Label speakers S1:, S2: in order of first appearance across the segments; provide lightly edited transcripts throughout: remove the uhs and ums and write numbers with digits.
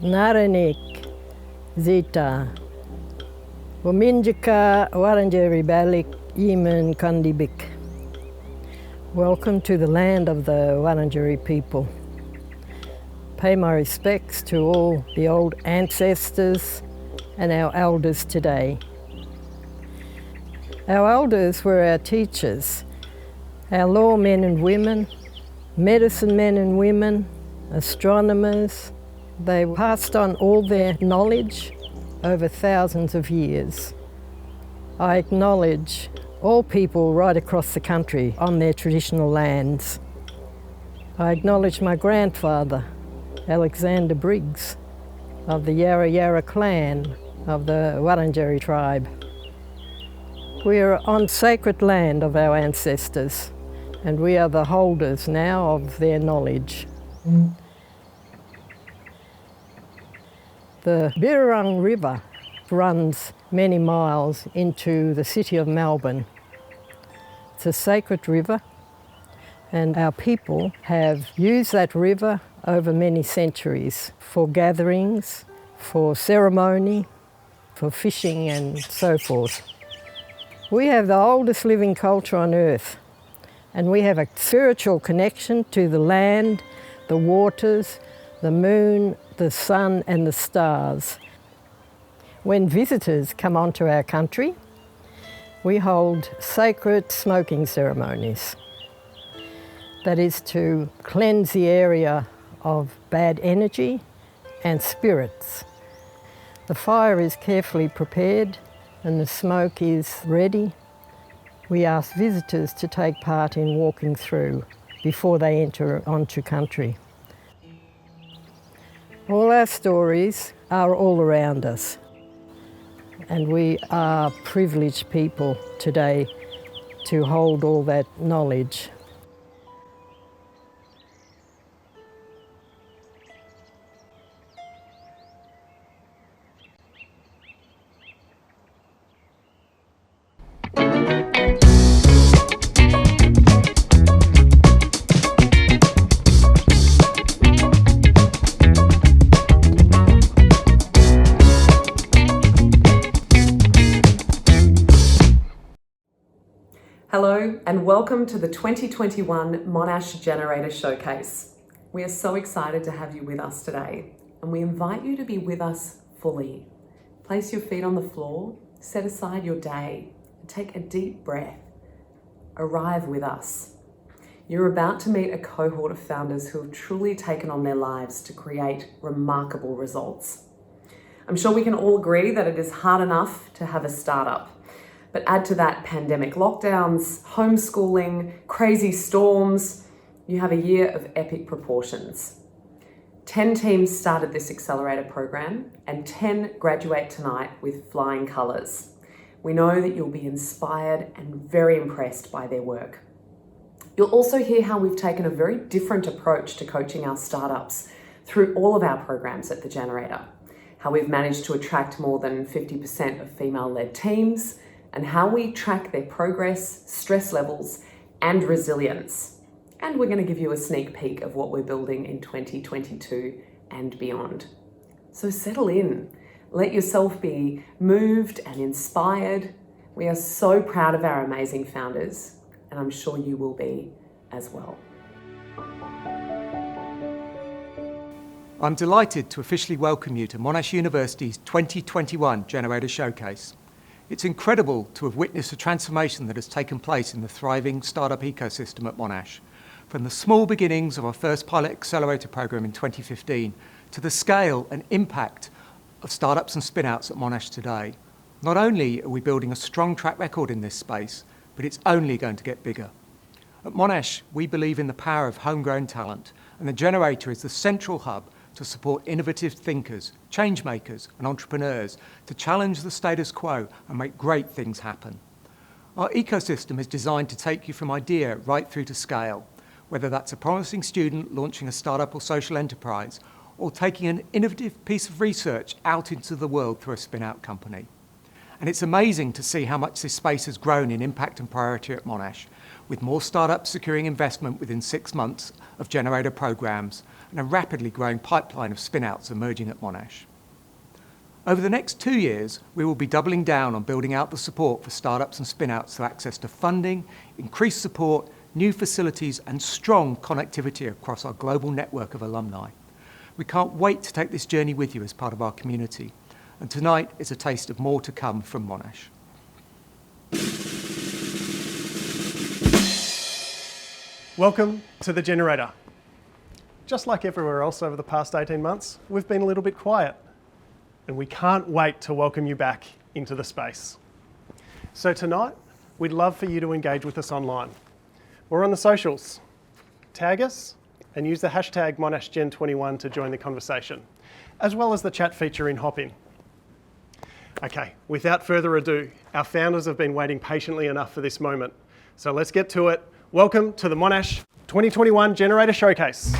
S1: Naranik, Zita, Waminjika, Waranjeri Balik, Yemen Kandibik. Welcome to the land of the Wurundjeri people. Pay my respects to all the old ancestors and our elders today. Our elders were our teachers, our law men and women, medicine men and women, astronomers. They passed on all their knowledge over thousands of years. I acknowledge all people right across the country on their traditional lands. I acknowledge my grandfather, Alexander Briggs, of the Yarra Yarra clan of the Wurundjeri tribe. We are on sacred land of our ancestors, and we are the holders now of their knowledge. The Birrarung River runs many miles into the city of Melbourne. It's a sacred river, and our people have used that river over many centuries for gatherings, for ceremony, for fishing and so forth. We have the oldest living culture on earth, and we have a spiritual connection to the land, the waters, the moon, the sun and the stars. When visitors come onto our country, we hold sacred smoking ceremonies. That is to cleanse the area of bad energy and spirits. The fire is carefully prepared and the smoke is ready. We ask visitors to take part in walking through before they enter onto country. All our stories are all around us, and we are privileged people today to hold all that knowledge.
S2: Hello and welcome to the 2021 Monash Generator Showcase. We are so excited to have you with us today, and we invite you to be with us fully. Place your feet on the floor, set aside your day, and take a deep breath. Arrive with us. You're about to meet a cohort of founders who have truly taken on their lives to create remarkable results. I'm sure we can all agree that it is hard enough to have a startup. But add to that pandemic lockdowns, homeschooling, crazy storms, you have a year of epic proportions. 10 teams started this Accelerator program and 10 graduate tonight with flying colours. We know that you'll be inspired and very impressed by their work. You'll also hear how we've taken a very different approach to coaching our startups through all of our programs at the Generator, how we've managed to attract more than 50% of female-led teams, and how we track their progress, stress levels, and resilience. And we're going to give you a sneak peek of what we're building in 2022 and beyond. So settle in, let yourself be moved and inspired. We are so proud of our amazing founders, and I'm sure you will be as well.
S3: I'm delighted to officially welcome you to Monash University's 2021 Generator Showcase. It's incredible to have witnessed the transformation that has taken place in the thriving startup ecosystem at Monash, from the small beginnings of our first pilot Accelerator program in 2015 to the scale and impact of startups and spin-outs at Monash today. Not only are we building a strong track record in this space, but it's only going to get bigger. At Monash, we believe in the power of homegrown talent, and the Generator is the central hub to support innovative thinkers, change makers and entrepreneurs to challenge the status quo and make great things happen. Our ecosystem is designed to take you from idea right through to scale, whether that's a promising student launching a startup or social enterprise, or taking an innovative piece of research out into the world through a spin-out company. And it's amazing to see how much this space has grown in impact and priority at Monash, with more startups securing investment within 6 months of Generator programs and a rapidly growing pipeline of spin-outs emerging at Monash. Over the next 2 years, we will be doubling down on building out the support for startups and spin-outs through access to funding, increased support, new facilities, and strong connectivity across our global network of alumni. We can't wait to take this journey with you as part of our community, and tonight is a taste of more to come from Monash.
S4: Welcome to The Generator. Just like everywhere else over the past 18 months, we've been a little bit quiet, and we can't wait to welcome you back into the space. So tonight, we'd love for you to engage with us online. We're on the socials. Tag us and use the hashtag MonashGen21 to join the conversation, as well as the chat feature in Hopin. Okay, without further ado, our founders have been waiting patiently enough for this moment. So let's get to it. Welcome to the Monash 2021 Generator Showcase.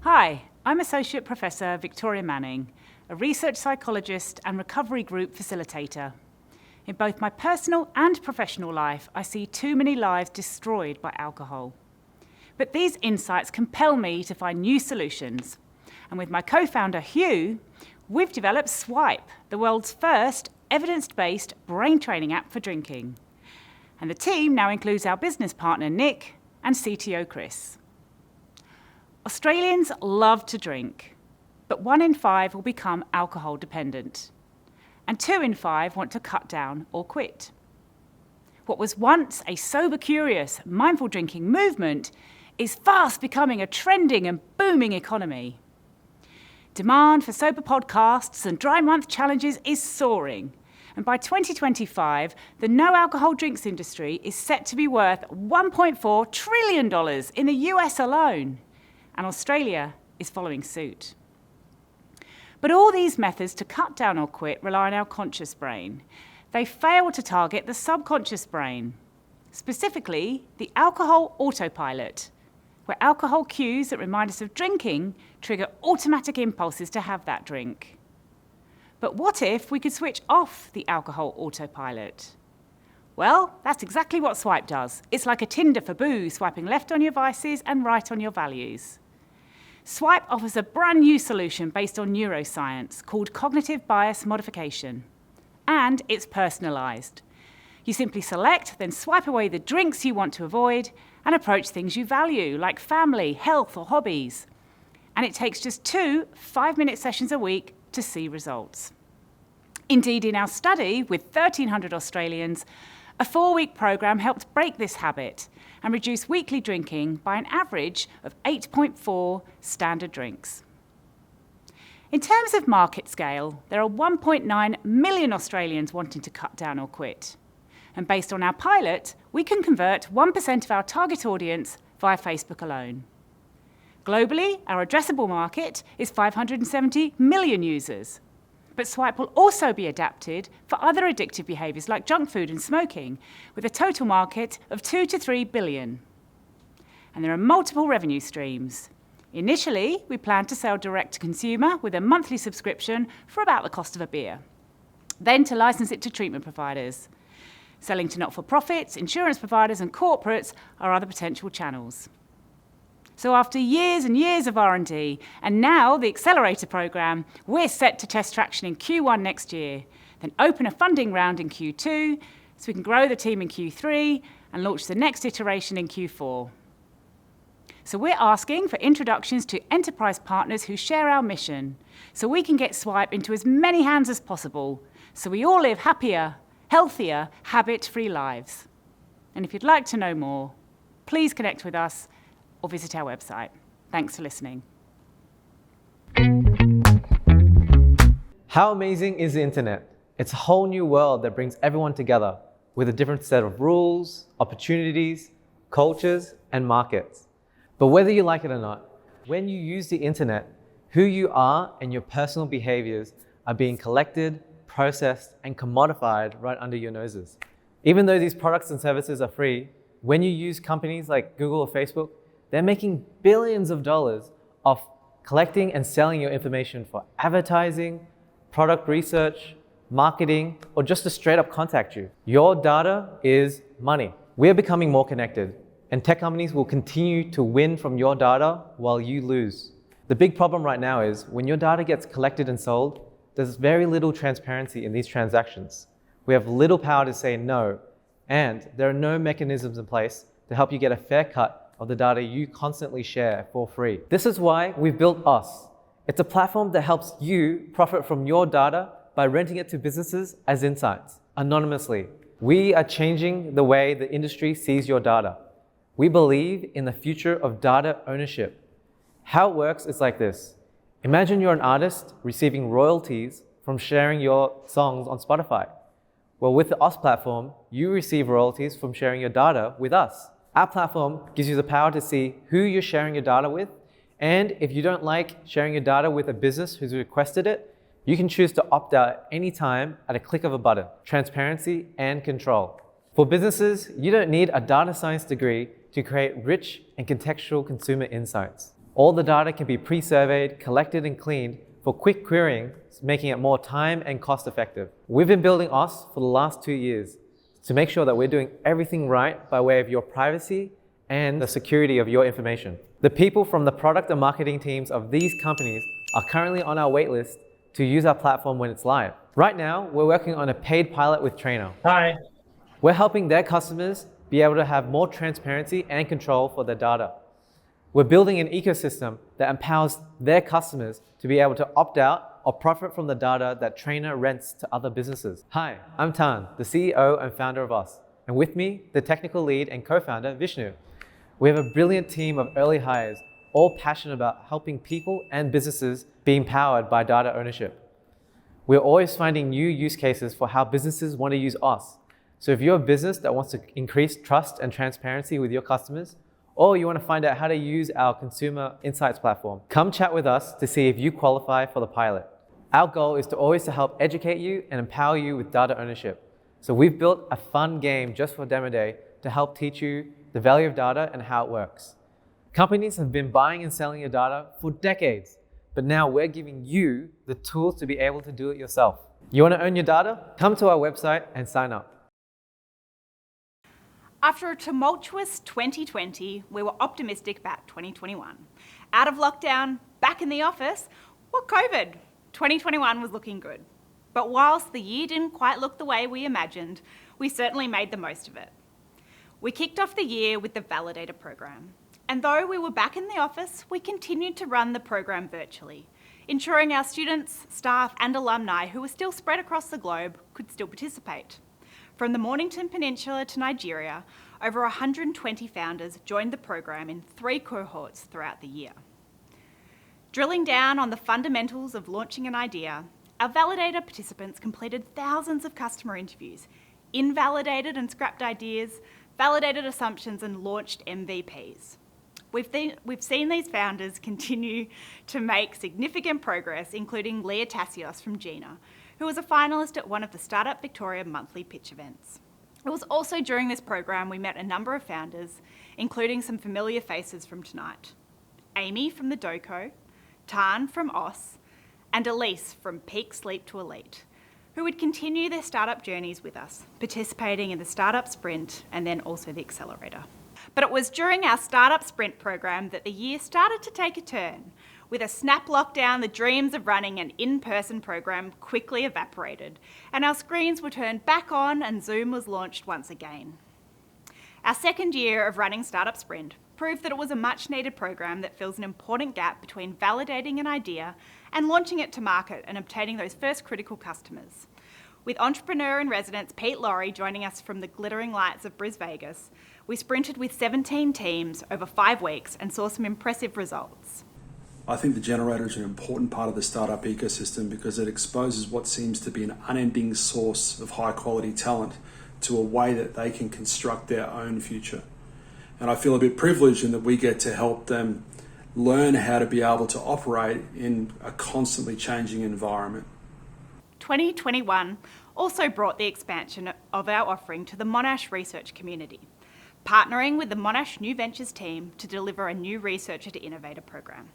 S5: Hi, I'm Associate Professor Victoria Manning, a research psychologist and recovery group facilitator. In both my personal and professional life, I see too many lives destroyed by alcohol. But these insights compel me to find new solutions. And with my co-founder, Hugh, we've developed Swipe, the world's first evidence-based brain training app for drinking. And the team now includes our business partner, Nick, and CTO, Chris. Australians love to drink, but 1 in 5 will become alcohol dependent, and 2 in 5 want to cut down or quit. What was once a sober-curious, mindful drinking movement is fast becoming a trending and booming economy. Demand for sober podcasts and dry month challenges is soaring, and by 2025, the no-alcohol drinks industry is set to be worth $1.4 trillion in the US alone. And Australia is following suit. But all these methods to cut down or quit rely on our conscious brain. They fail to target the subconscious brain, specifically the alcohol autopilot, where alcohol cues that remind us of drinking trigger automatic impulses to have that drink. But what if we could switch off the alcohol autopilot? Well, that's exactly what Swipe does. It's like a Tinder for booze, swiping left on your vices and right on your values. Swipe offers a brand new solution based on neuroscience called cognitive bias modification. And it's personalised. You simply select, then swipe away the drinks you want to avoid and approach things you value, like family, health, or hobbies. And it takes just 2 5-minute sessions a week to see results. Indeed, in our study with 1,300 Australians, a 4-week program helped break this habit and reduce weekly drinking by an average of 8.4 standard drinks. In terms of market scale, there are 1.9 million Australians wanting to cut down or quit. And based on our pilot, we can convert 1% of our target audience via Facebook alone. Globally, our addressable market is 570 million users. But Swipe will also be adapted for other addictive behaviours like junk food and smoking, with a total market of 2 to 3 billion. And there are multiple revenue streams. Initially, we plan to sell direct to consumer with a monthly subscription for about the cost of a beer. Then to license it to treatment providers. Selling to not-for-profits, insurance providers and corporates are other potential channels. So after years and years of R&D, and now the Accelerator Program, we're set to test traction in Q1 next year, then open a funding round in Q2, so we can grow the team in Q3 and launch the next iteration in Q4. So we're asking for introductions to enterprise partners who share our mission, so we can get Swipe into as many hands as possible, so we all live happier, healthier, habit-free lives. And if you'd like to know more, please connect with us or visit our website. Thanks for listening.
S6: How amazing is the internet? It's a whole new world that brings everyone together with a different set of rules, opportunities, cultures, and markets. But whether you like it or not, when you use the internet, who you are and your personal behaviors are being collected, processed, and commodified right under your noses. Even though these products and services are free, when you use companies like Google or Facebook, they're making billions of dollars off collecting and selling your information for advertising, product research, marketing, or just to straight up contact you. Your data is money. We're becoming more connected, and tech companies will continue to win from your data while you lose. The big problem right now is when your data gets collected and sold, there's very little transparency in these transactions. We have little power to say no, and there are no mechanisms in place to help you get a fair cut of the data you constantly share for free. This is why we've built Us. It's a platform that helps you profit from your data by renting it to businesses as insights, anonymously. We are changing the way the industry sees your data. We believe in the future of data ownership. How it works is like this. Imagine you're an artist receiving royalties from sharing your songs on Spotify. Well, with the Us platform, you receive royalties from sharing your data with us. Our platform gives you the power to see who you're sharing your data with, and if you don't like sharing your data with a business who's requested it, you can choose to opt out anytime at a click of a button. Transparency and control. For businesses, you don't need a data science degree to create rich and contextual consumer insights. All the data can be pre-surveyed, collected and cleaned for quick querying, making it more time and cost effective. We've been building Us for the last 2 years to make sure that we're doing everything right by way of your privacy and the security of your information. The people from the product and marketing teams of these companies are currently on our waitlist to use our platform when it's live. Right now, we're working on a paid pilot with Trainer.
S7: Hi.
S6: We're helping their customers be able to have more transparency and control for their data. We're building an ecosystem that empowers their customers to be able to opt out or profit from the data that Trainer rents to other businesses. Hi, I'm Tan, the CEO and founder of Us, and with me, the technical lead and co-founder, Vishnu. We have a brilliant team of early hires, all passionate about helping people and businesses be empowered by data ownership. We're always finding new use cases for how businesses want to use Us. So if you're a business that wants to increase trust and transparency with your customers, or you want to find out how to use our consumer insights platform, come chat with us to see if you qualify for the pilot. Our goal is to always help educate you and empower you with data ownership. So we've built a fun game just for Demo Day to help teach you the value of data and how it works. Companies have been buying and selling your data for decades, but now we're giving you the tools to be able to do it yourself. You want to own your data? Come to our website and sign up.
S8: After a tumultuous 2020, we were optimistic about 2021. Out of lockdown, back in the office, well, COVID. 2021 was looking good. But whilst the year didn't quite look the way we imagined, we certainly made the most of it. We kicked off the year with the Validator Program. And though we were back in the office, we continued to run the program virtually, ensuring our students, staff and alumni who were still spread across the globe could still participate. From the Mornington Peninsula to Nigeria, over 120 founders joined the program in 3 cohorts throughout the year. Drilling down on the fundamentals of launching an idea, our Validator participants completed thousands of customer interviews, invalidated and scrapped ideas, validated assumptions and launched MVPs. We've seen these founders continue to make significant progress, including Leah Tassios from Gina, who was a finalist at one of the Startup Victoria monthly pitch events. It was also during this program we met a number of founders, including some familiar faces from tonight. Amy from the Doco, Tan from Us, and Elise from Peak Sleep to Elite, who would continue their startup journeys with us, participating in the Startup Sprint and then also the Accelerator. But it was during our Startup Sprint program that the year started to take a turn. With a snap lockdown, the dreams of running an in-person program quickly evaporated, and our screens were turned back on and Zoom was launched once again. Our second year of running Startup Sprint proved that it was a much-needed program that fills an important gap between validating an idea and launching it to market and obtaining those first critical customers. With entrepreneur in residence Pete Laurie joining us from the glittering lights of Bris Vegas, we sprinted with 17 teams over 5 weeks and saw some impressive results.
S9: I think the Generator is an important part of the startup ecosystem because it exposes what seems to be an unending source of high quality talent to a way that they can construct their own future. And I feel a bit privileged in that we get to help them learn how to be able to operate in a constantly changing environment.
S8: 2021 also brought the expansion of our offering to the Monash research community, partnering with the Monash New Ventures team to deliver a new Researcher to Innovator program.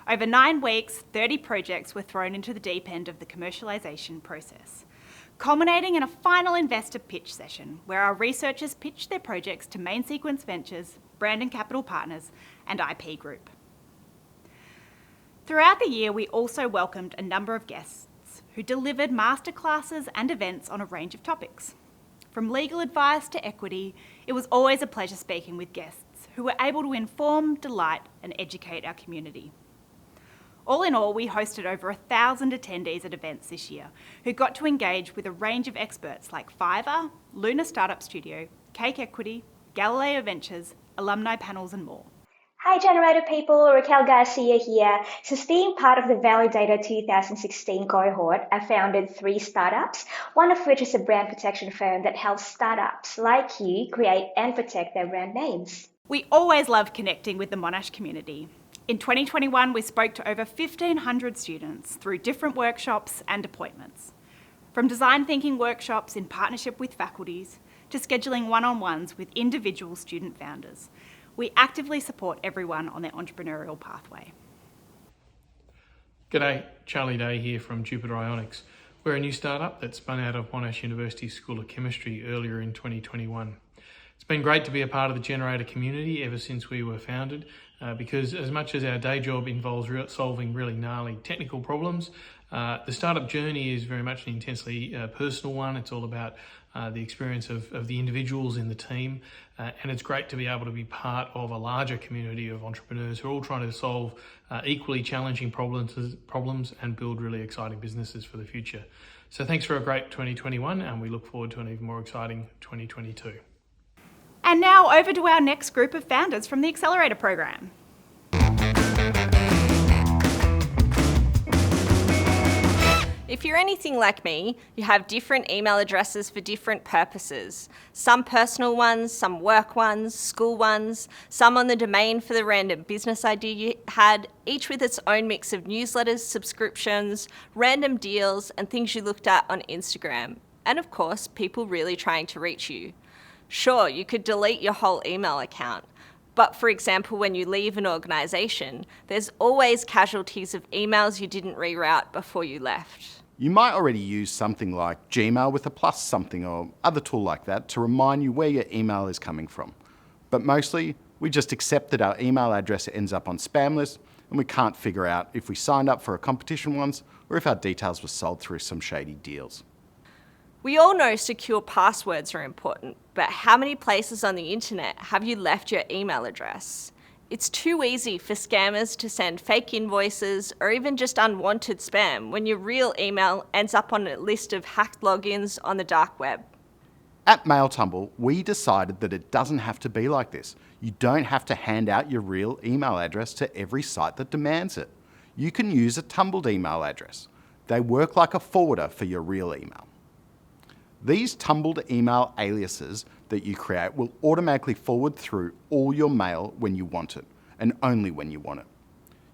S8: Over 9 weeks, 30 projects were thrown into the deep end of the commercialisation process, culminating in a final investor pitch session where our researchers pitched their projects to Main Sequence Ventures, Brandon Capital Partners and IP Group. Throughout the year, we also welcomed a number of guests who delivered masterclasses and events on a range of topics. From legal advice to equity, it was always a pleasure speaking with guests who were able to inform, delight and educate our community. All in all, we hosted over 1,000 attendees at events this year who got to engage with a range of experts like Fiverr, Luna Startup Studio, Cake Equity, Galileo Ventures, alumni panels and more.
S7: Hi Generator people, Raquel Garcia here. Since being part of the Validator 2016 cohort, I founded 3 startups, one of which is a brand protection firm that helps startups like you create and protect their brand names.
S8: We always love connecting with the Monash community. In 2021, we spoke to over 1,500 students through different workshops and appointments. From design thinking workshops in partnership with faculties to scheduling one-on-ones with individual student founders, we actively support everyone on their entrepreneurial pathway.
S10: G'day, Charlie Day here from Jupiter Ionics. We're a new startup that spun out of Monash University School of Chemistry earlier in 2021. It's been great to be a part of the Generator community ever since we were founded, because as much as our day job involves solving really gnarly technical problems, the startup journey is very much an intensely personal one. It's all about the experience of the individuals in the team, and it's great to be able to be part of a larger community of entrepreneurs who are all trying to solve equally challenging problems and build really exciting businesses for the future. So thanks for a great 2021, and we look forward to an even more exciting 2022.
S8: And now over to our next group of founders from the Accelerator Program.
S11: If you're anything like me, you have different email addresses for different purposes. Some personal ones, some work ones, school ones, some on the domain for the random business idea you had, each with its own mix of newsletters, subscriptions, random deals, and things you looked at on Instagram. And of course, people really trying to reach you. Sure, you could delete your whole email account, but for example, when you leave an organisation, there's always casualties of emails you didn't reroute before you left.
S12: You might already use something like Gmail with a plus something or other tool like that to remind you where your email is coming from. But mostly, we just accept that our email address ends up on spam lists and we can't figure out if we signed up for a competition once or if our details were sold through some shady deals.
S11: We all know secure passwords are important, but how many places on the internet have you left your email address? It's too easy for scammers to send fake invoices or even just unwanted spam when your real email ends up on a list of hacked logins on the dark web.
S12: At MailTumble, we decided that it doesn't have to be like this. You don't have to hand out your real email address to every site that demands it. You can use a tumbled email address. They work like a forwarder for your real email. These tumbled email aliases that you create will automatically forward through all your mail when you want it, and only when you want it.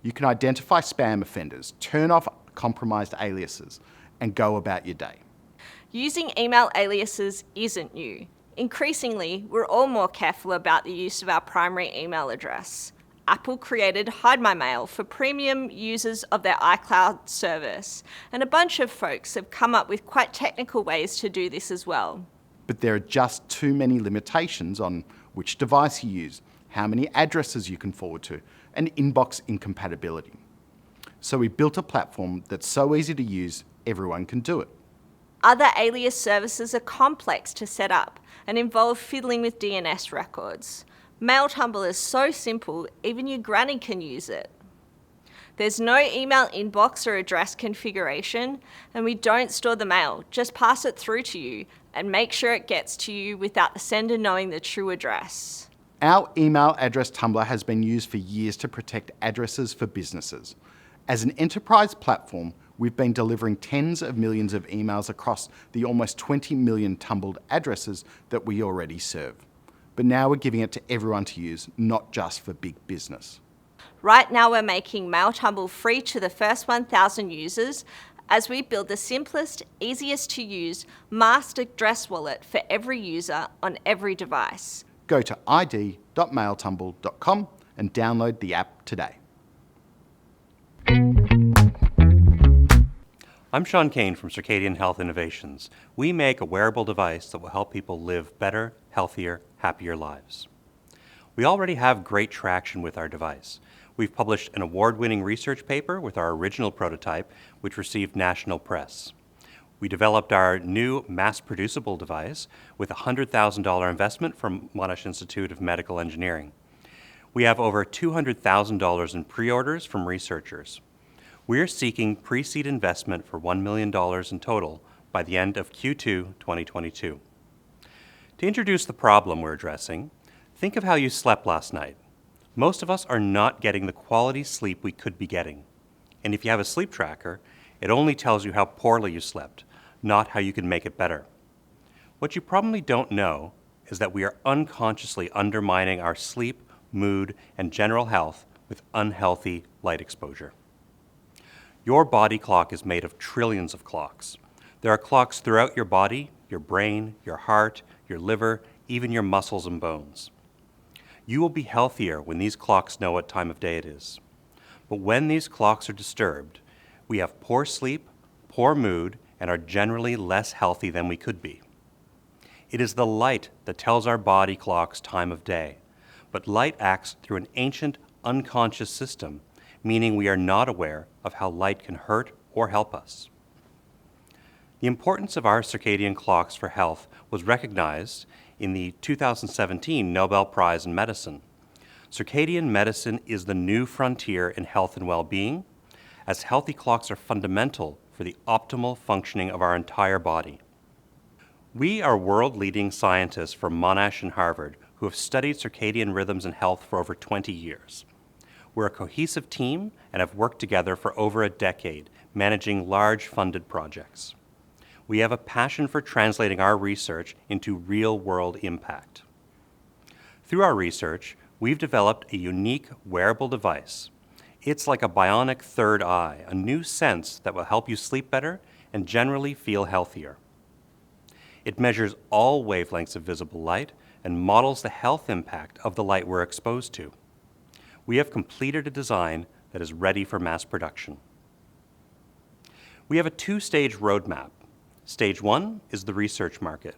S12: You can identify spam offenders, turn off compromised aliases, and go about your day.
S11: Using email aliases isn't new. Increasingly, we're all more careful about the use of our primary email address. Apple created Hide My Mail for premium users of their iCloud service, and a bunch of folks have come up with quite technical ways to do this as well.
S12: But there are just too many limitations on which device you use, how many addresses you can forward to, and inbox incompatibility. So we built a platform that's so easy to use, everyone can do it.
S11: Other alias services are complex to set up and involve fiddling with DNS records. MailTumble is so simple, even your granny can use it. There's no email inbox or address configuration, and we don't store the mail, just pass it through to you and make sure it gets to you without the sender knowing the true address.
S12: Our email address tumbler has been used for years to protect addresses for businesses. As an enterprise platform, we've been delivering tens of millions of emails across the almost 20 million tumbled addresses that we already serve. But now we're giving it to everyone to use, not just for big business.
S11: Right now we're making MailTumble free to the first 1,000 users as we build the simplest, easiest to use masked address wallet for every user on every device.
S12: Go to id.mailtumble.com and download the app today.
S13: I'm Sean Kane from Circadian Health Innovations. We make a wearable device that will help people live better, healthier, happier lives. We already have great traction with our device. We've published an award-winning research paper with our original prototype, which received national press. We developed our new mass-producible device with a $100,000 investment from Monash Institute of Medical Engineering. We have over $200,000 in pre-orders from researchers. We're seeking pre-seed investment for $1 million in total by the end of Q2 2022. To introduce the problem we're addressing, think of how you slept last night. Most of us are not getting the quality sleep we could be getting. And if you have a sleep tracker, it only tells you how poorly you slept, not how you can make it better. What you probably don't know is that we are unconsciously undermining our sleep, mood, and general health with unhealthy light exposure. Your body clock is made of trillions of clocks. There are clocks throughout your body, your brain, your heart, your liver, even your muscles and bones. You will be healthier when these clocks know what time of day it is. But when these clocks are disturbed, we have poor sleep, poor mood, and are generally less healthy than we could be. It is the light that tells our body clocks time of day, but light acts through an ancient, unconscious system, meaning we are not aware of how light can hurt or help us. The importance of our circadian clocks for health was recognized in the 2017 Nobel Prize in Medicine. Circadian medicine is the new frontier in health and well-being, as healthy clocks are fundamental for the optimal functioning of our entire body. We are world-leading scientists from Monash and Harvard who have studied circadian rhythms and health for over 20 years. We're a cohesive team and have worked together for over a decade, managing large funded projects. We have a passion for translating our research into real-world impact. Through our research, we've developed a unique wearable device. It's like a bionic third eye, a new sense that will help you sleep better and generally feel healthier. It measures all wavelengths of visible light and models the health impact of the light we're exposed to. We have completed a design that is ready for mass production. We have a two-stage roadmap. Stage 1 is the research market.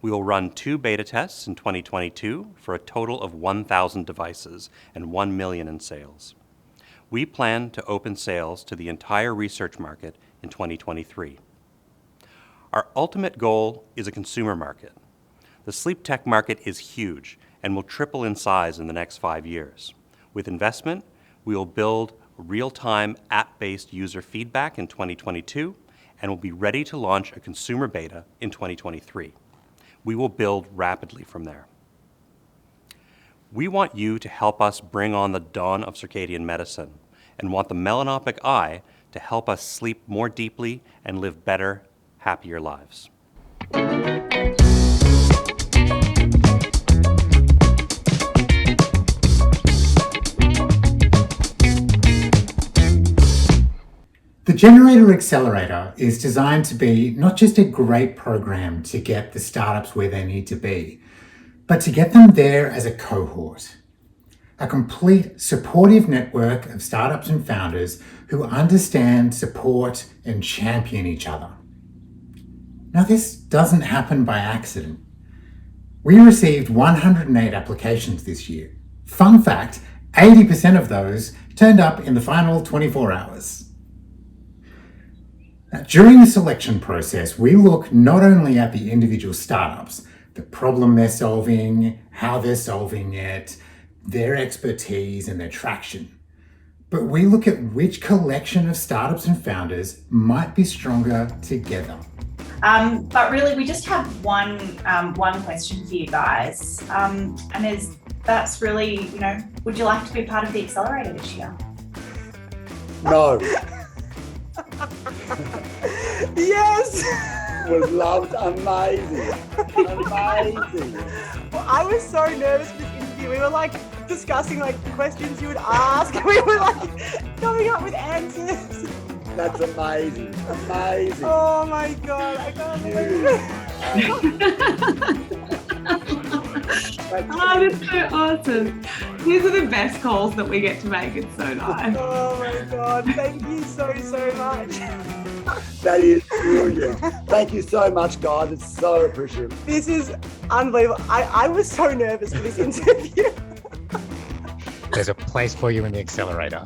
S13: We will run 2 beta tests in 2022 for a total of 1,000 devices and $1 million in sales. We plan to open sales to the entire research market in 2023. Our ultimate goal is a consumer market. The sleep tech market is huge and will triple in size in the next 5 years. With investment, we will build real-time app-based user feedback in 2022 and will be ready to launch a consumer beta in 2023. We will build rapidly from there. We want you to help us bring on the dawn of circadian medicine and want the melanopic eye to help us sleep more deeply and live better, happier lives.
S14: The Generator Accelerator is designed to be not just a great program to get the startups where they need to be, but to get them there as a cohort. A complete supportive network of startups and founders who understand, support, and champion each other. Now, this doesn't happen by accident. We received 108 applications this year. Fun fact, 80% of those turned up in the final 24 hours. Now, during the selection process, we look not only at the individual startups, the problem they're solving, how they're solving it, their expertise and their traction, but we look at which collection of startups and founders might be stronger together.
S15: But really, we just have one question for you guys, and that's really, would you like to be part of the Accelerator this year?
S16: No.
S17: Yes!
S16: Was loved, amazing. Amazing.
S17: Well, I was so nervous for this interview. We were discussing the questions you would ask. We were coming up with answers.
S16: That's amazing. Amazing.
S17: Oh my god, I can't believe it.
S18: That's so awesome. These are the best calls that we get to make. It's so nice.
S17: Oh my god, thank you so much.
S16: That is brilliant. Thank you so much, guys. It's so appreciative.
S17: This is unbelievable. I was so nervous for this interview.
S19: There's a place for you in the accelerator.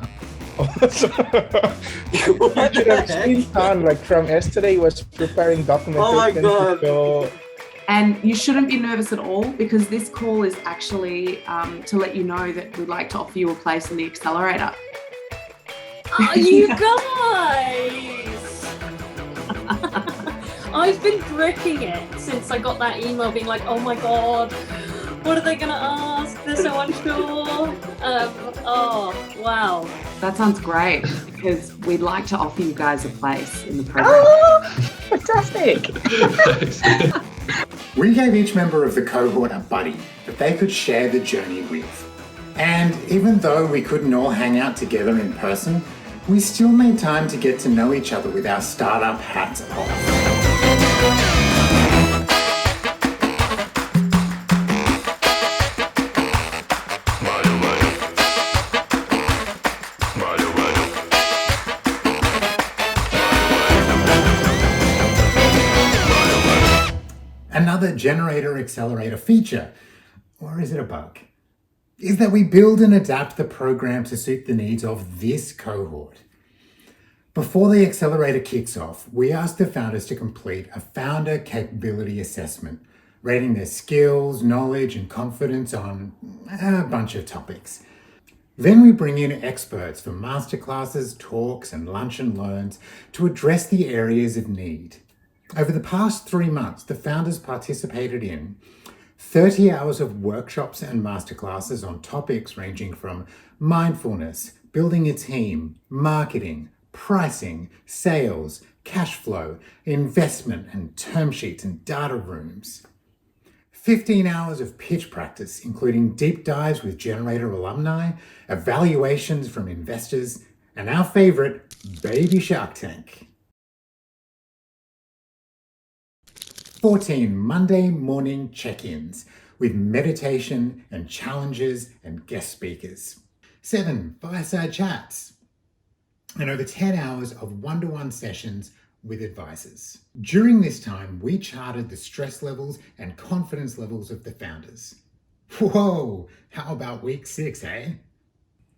S20: You should have seen Han, like from yesterday, was preparing documentation.
S16: Oh my God.
S20: So...
S18: And you shouldn't be nervous at all, because this call is actually to let you know that we'd like to offer you a place in the accelerator.
S21: Oh, you guys! I've been bricking it since I got that email being like, oh my God, what are they going to ask? They're so unsure. Oh, wow.
S18: That sounds great, because we'd like to offer you guys a place in the program.
S17: Oh, fantastic.
S14: We gave each member of the cohort a buddy that they could share the journey with. And even though we couldn't all hang out together in person, we still made time to get to know each other with our startup hats off. Another Generator Accelerator feature, or is it a bug, is that we build and adapt the program to suit the needs of this cohort. Before the Accelerator kicks off, we ask the founders to complete a founder capability assessment, rating their skills, knowledge, and confidence on a bunch of topics. Then we bring in experts for masterclasses, talks, and lunch and learns to address the areas of need. Over the past 3 months, the founders participated in 30 hours of workshops and masterclasses on topics ranging from mindfulness, building a team, marketing, pricing, sales, cash flow, investment and term sheets and data rooms. 15 hours of pitch practice, including deep dives with Generator alumni, evaluations from investors, and our favorite, Baby Shark Tank. 14 Monday morning check-ins with meditation and challenges and guest speakers. 7 fireside chats. And over 10 hours of one-to-one sessions with advisors. During this time, we charted the stress levels and confidence levels of the founders. Whoa, how about week 6, eh?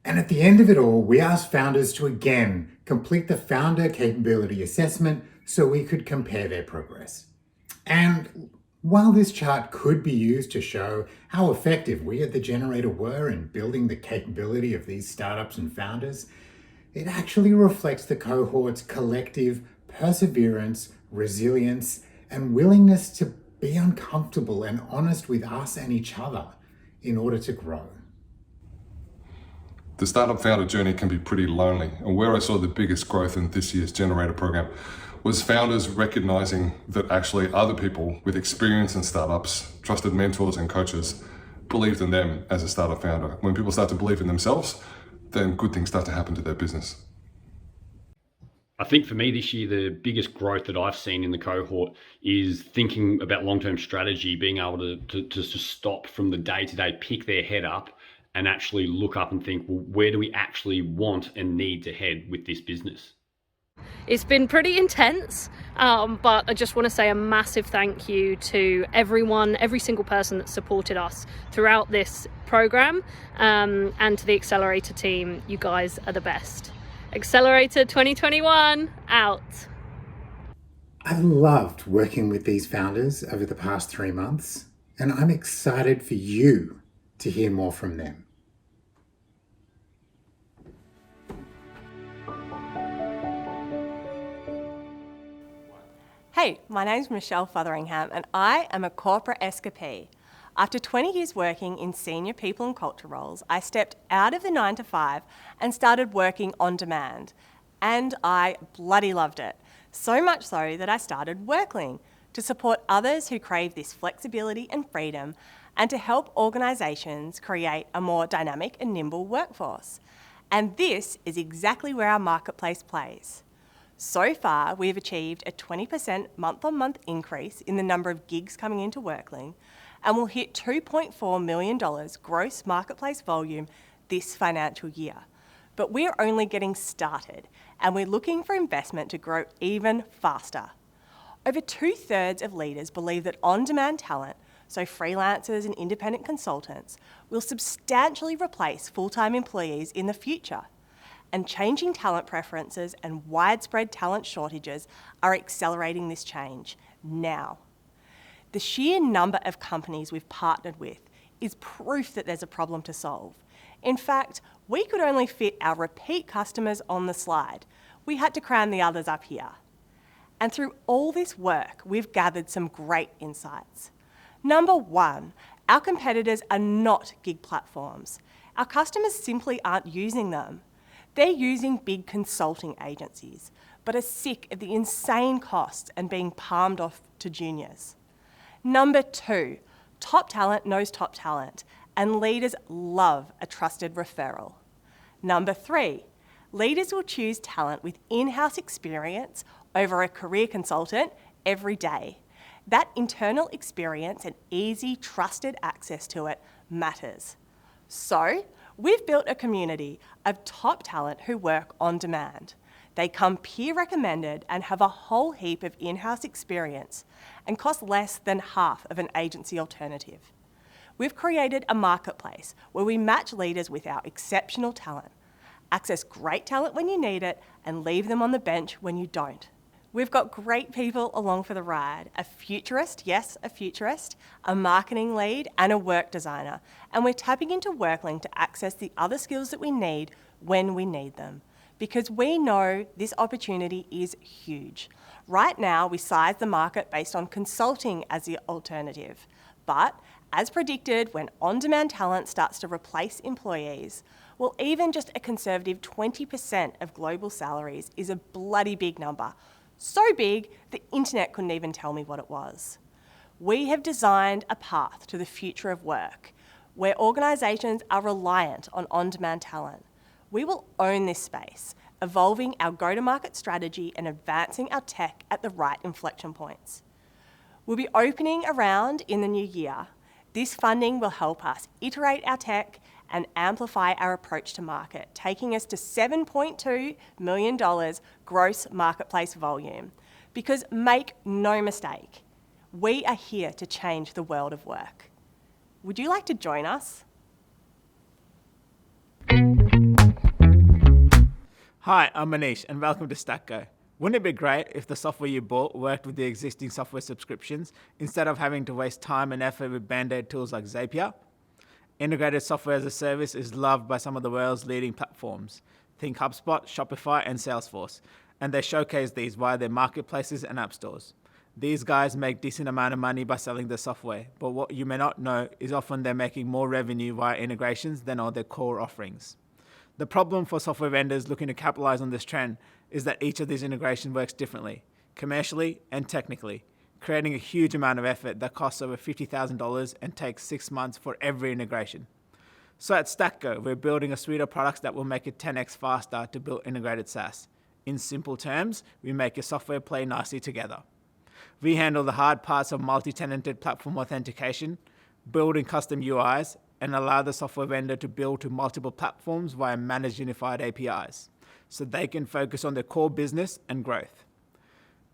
S14: And at the end of it all, we asked founders to again complete the founder capability assessment so we could compare their progress. And while this chart could be used to show how effective we at the Generator were in building the capability of these startups and founders, it actually reflects the cohort's collective perseverance, resilience, and willingness to be uncomfortable and honest with us and each other in order to grow.
S22: The startup founder journey can be pretty lonely, and where I saw the biggest growth in this year's Generator program was founders recognizing that actually other people with experience in startups, trusted mentors and coaches, believed in them as a startup founder. When people start to believe in themselves, then good things start to happen to their business.
S23: I think for me this year, the biggest growth that I've seen in the cohort is thinking about long-term strategy, being able to stop from the day-to-day, pick their head up and actually look up and think, well, where do we actually want and need to head with this business?
S21: It's been pretty intense, but I just want to say a massive thank you to everyone, every single person that supported us throughout this program, and to the Accelerator team. You guys are the best. Accelerator 2021, out.
S14: I've loved working with these founders over the past 3 months, and I'm excited for you to hear more from them.
S24: Hey, my name's Michelle Futheringham and I am a corporate escapee. After 20 years working in senior people and culture roles, I stepped out of the 9 to 5 and started working on demand. And I bloody loved it. So much so that I started Workling to support others who crave this flexibility and freedom and to help organisations create a more dynamic and nimble workforce. And this is exactly where our marketplace plays. So far, we've achieved a 20% month-on-month increase in the number of gigs coming into Workling, and will hit $2.4 million gross marketplace volume this financial year. But we're only getting started, and we're looking for investment to grow even faster. Over 2/3 of leaders believe that on-demand talent, so freelancers and independent consultants, will substantially replace full-time employees in the future. And changing talent preferences and widespread talent shortages are accelerating this change now. The sheer number of companies we've partnered with is proof that there's a problem to solve. In fact, we could only fit our repeat customers on the slide. We had to cram the others up here. And through all this work, we've gathered some great insights. Number one, our competitors are not gig platforms. Our customers simply aren't using them. They're using big consulting agencies, but are sick of the insane costs and being palmed off to juniors. Number two, top talent knows top talent, and leaders love a trusted referral. Number three, leaders will choose talent with in-house experience over a career consultant every day. That internal experience and easy, trusted access to it matters. So, we've built a community of top talent who work on demand. They come peer recommended and have a whole heap of in-house experience and cost less than half of an agency alternative. We've created a marketplace where we match leaders with our exceptional talent, access great talent when you need it, and leave them on the bench when you don't. We've got great people along for the ride, a futurist, yes, a futurist, a marketing lead, and a work designer. And we're tapping into Worklink to access the other skills that we need when we need them. Because we know this opportunity is huge. Right now, we size the market based on consulting as the alternative. But as predicted, when on-demand talent starts to replace employees, well, even just a conservative 20% of global salaries is a bloody big number. So big, the internet couldn't even tell me what it was. We have designed a path to the future of work, where organisations are reliant on on-demand talent. We will own this space, evolving our go-to-market strategy and advancing our tech at the right inflection points. We'll be opening around in the new year. This funding will help us iterate our tech and amplify our approach to market, taking us to $7.2 million gross marketplace volume. Because make no mistake, we are here to change the world of work. Would you like to join us?
S1: Hi, I'm Monash and welcome to StackGo. Wouldn't it be great if the software you bought worked with the existing software subscriptions instead of having to waste time and effort with band-aid tools like Zapier? Integrated software as a service is loved by some of the world's leading platforms. Think HubSpot, Shopify, and Salesforce. And they showcase these via their marketplaces and app stores. These guys make decent amount of money by selling their software, but what you may not know is often they're making more revenue via integrations than on their core offerings. The problem for software vendors looking to capitalize on this trend is that each of these integrations works differently, commercially and technically, creating a huge amount of effort that costs over $50,000 and takes 6 months for every integration. So at StackGo, we're building a suite of products that will make it 10x faster to build integrated SaaS. In simple terms, we make your software play nicely together. We handle the hard parts of multi-tenanted platform authentication, building custom UIs, and allow the software vendor to build to multiple platforms via managed unified APIs, so they can focus on their core business and growth.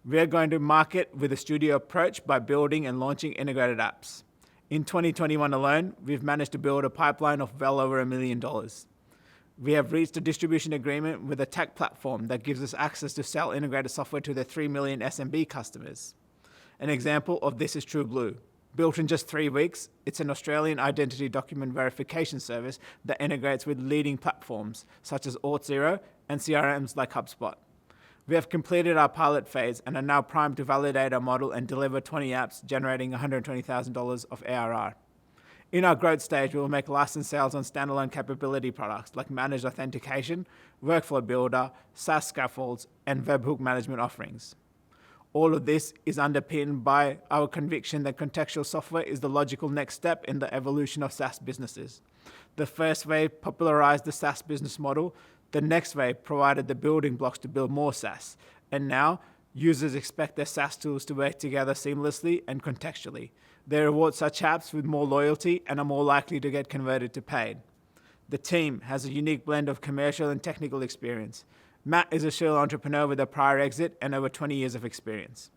S1: We're going to market with a studio approach by building and launching integrated apps. In 2021 alone, we've managed to build a pipeline of well over $1 million. We have reached a distribution agreement with a tech platform that gives us access to sell integrated software to their 3 million SMB customers. An example of this is TrueBlue. Built in just 3 weeks, it's an Australian identity document verification service that integrates with leading platforms such as Auth0 and CRMs like HubSpot. We have completed our pilot phase and are now primed to validate our model and deliver 20 apps, generating $120,000 of ARR. In our growth stage, we will make license sales on standalone capability products like managed authentication, workflow builder, SaaS scaffolds, and webhook management offerings. All of this is underpinned by our conviction that contextual software is the logical next step in the evolution of SaaS businesses. The first wave popularized the SaaS business model. The next wave provided the building blocks to build more SaaS. And now, users expect their SaaS tools to work together seamlessly and contextually. They reward such apps with more loyalty and are more likely to get converted to paid. The team has a unique blend of commercial and technical experience. Matt is a serial entrepreneur with a prior exit and over 20 years of experience.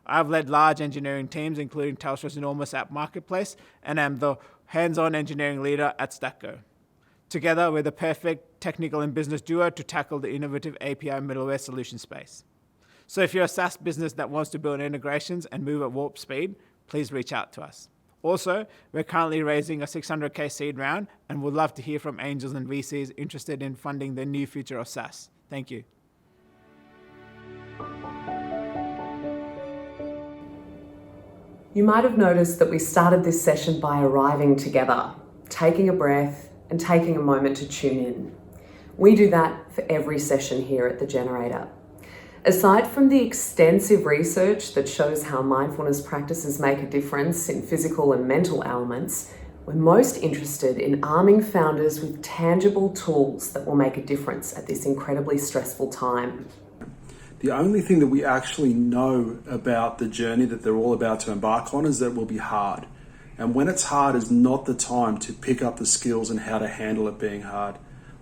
S1: I've led large engineering teams, including Telstra's enormous app marketplace, and am the hands-on engineering leader at Stackgo. Together, we're the perfect technical and business duo to tackle the innovative API middleware solution space. So if you're a SaaS business that wants to build integrations and move at warp speed, please reach out to us. Also, we're currently raising a $600K seed round and would love to hear from angels and VCs interested in funding the new future of SaaS. Thank you.
S18: You might have noticed that we started this session by arriving together, taking a breath and taking a moment to tune in. We do that for every session here at the Generator. Aside from the extensive research that shows how mindfulness practices make a difference in physical and mental elements, we're most interested in arming founders with tangible tools that will make a difference at this incredibly stressful time.
S9: The only thing that we actually know about the journey that they're all about to embark on is that it will be hard. And when it's hard is not the time to pick up the skills and how to handle it being hard.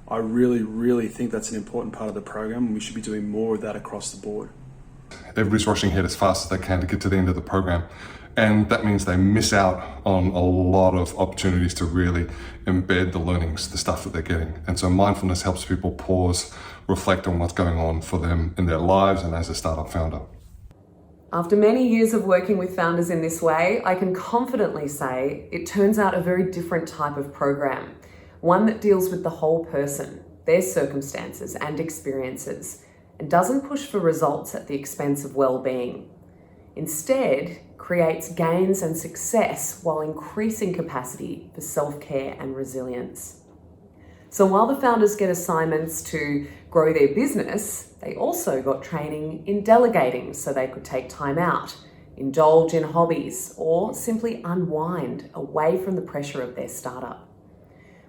S9: I really, really think that's an important part of the program, and we should be doing more of that across the board.
S22: Everybody's rushing ahead as fast as they can to get to the end of the program. And that means they miss out on a lot of opportunities to really embed the learnings, the stuff that they're getting. And so mindfulness helps people pause, reflect on what's going on for them in their lives and as a startup founder.
S18: After many years of working with founders in this way, I can confidently say it turns out a very different type of program. One that deals with the whole person, their circumstances and experiences, and doesn't push for results at the expense of well-being. Instead, creates gains and success while increasing capacity for self-care and resilience. So while the founders get assignments to grow their business, they also got training in delegating so they could take time out, indulge in hobbies, or simply unwind away from the pressure of their startup.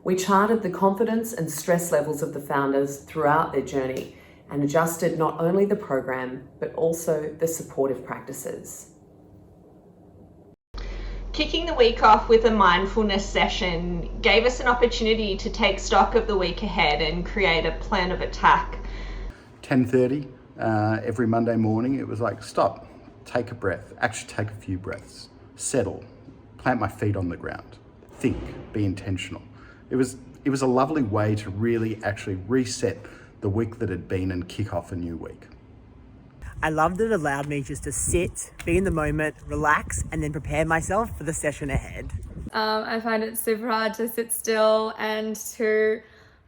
S18: We charted the confidence and stress levels of the founders throughout their journey and adjusted not only the program, but also the supportive practices.
S11: Kicking the week off with a mindfulness session gave us an opportunity to take stock of the week ahead and create a plan of attack.
S12: 10:30 every Monday morning, it was like, stop, take a breath, actually take a few breaths, settle, plant my feet on the ground, think, be intentional. It was a lovely way to really actually reset the week that had been and kick off a new week.
S17: I loved that it allowed me just to sit, be in the moment, relax, and then prepare myself for the session ahead.
S2: I find it super hard to sit still and to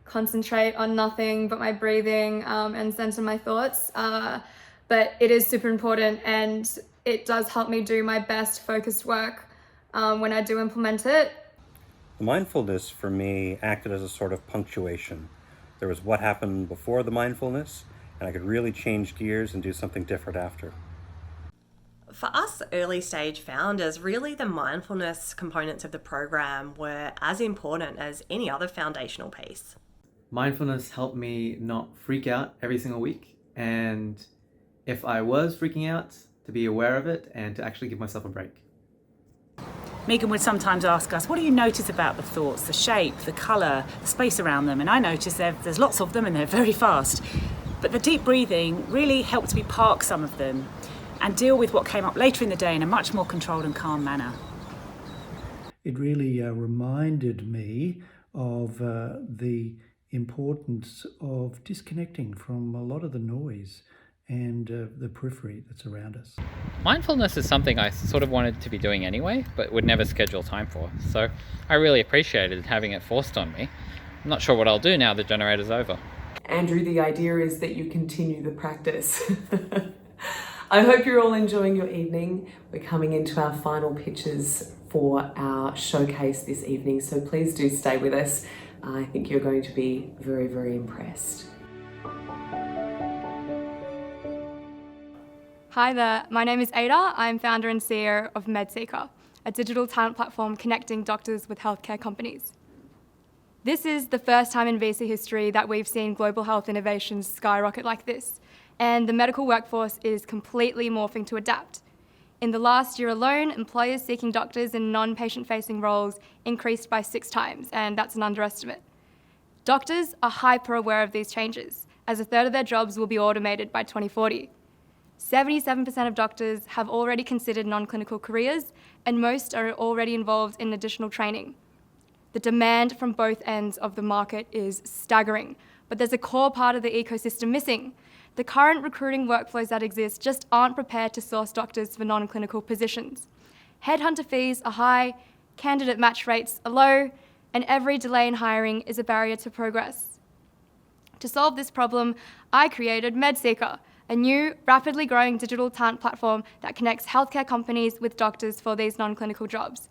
S2: concentrate on nothing but my breathing and center my thoughts. But it is super important, and it does help me do my best focused work when I do implement it.
S13: The mindfulness for me acted as a sort of punctuation. There was what happened before the mindfulness, and I could really change gears and do something different after.
S24: For us early stage founders, really the mindfulness components of the program were as important as any other foundational piece.
S6: Mindfulness helped me not freak out every single week, and if I was freaking out, to be aware of it and to actually give myself a break.
S3: Megan would sometimes ask us, what do you notice about the thoughts, the shape, the colour, the space around them? And I notice there's lots of them and they're very fast. But the deep breathing really helped me park some of them and deal with what came up later in the day in a much more controlled and calm manner.
S4: It really reminded me of the importance of disconnecting from a lot of the noise and the periphery that's around us.
S5: Mindfulness is something I sort of wanted to be doing anyway, but would never schedule time for. So I really appreciated having it forced on me. I'm not sure what I'll do now the generator's over.
S18: Andrew, the idea is that you continue the practice. I hope you're all enjoying your evening. We're coming into our final pitches for our showcase this evening, so please do stay with us. I think you're going to be very, very impressed.
S2: Hi there, my name is Ada. I'm founder and CEO of Medseeker, a digital talent platform connecting doctors with healthcare companies. This is the first time in VC history that we've seen global health innovations skyrocket like this, and the medical workforce is completely morphing to adapt. In the last year alone, employers seeking doctors in non-patient facing roles increased by 6 times, and that's an underestimate. Doctors are hyper aware of these changes, as a third of their jobs will be automated by 2040. 77% of doctors have already considered non-clinical careers, and most are already involved in additional training. The demand from both ends of the market is staggering, but there's a core part of the ecosystem missing. The current recruiting workflows that exist just aren't prepared to source doctors for non-clinical positions. Headhunter fees are high, candidate match rates are low, and every delay in hiring is a barrier to progress. To solve this problem, I created Medseeker, a new, rapidly growing digital talent platform that connects healthcare companies with doctors for these non-clinical jobs.